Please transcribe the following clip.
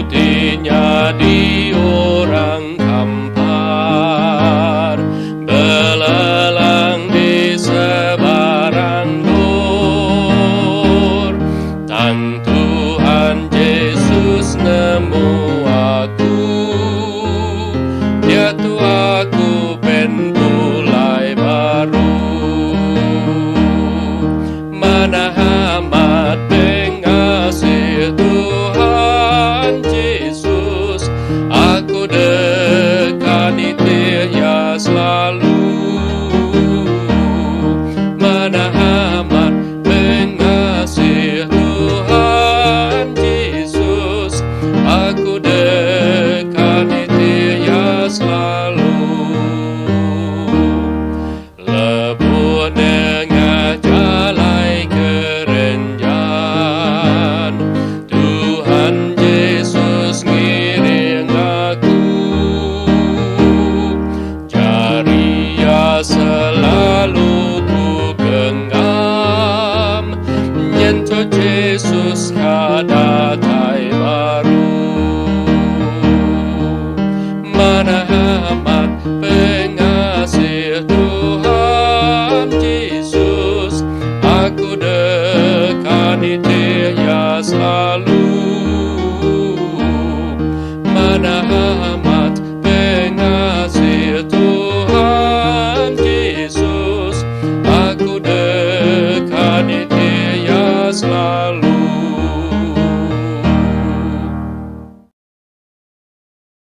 putihnya di orang kampar, belalang di sebarang dor. Tang Tuhan Yesus nemu aku, dia tu aku ben mulai baru. Mana amat pengasih Tuhan Yesus, aku dekati dia selalu. Mana amat pengasih Tuhan Yesus, aku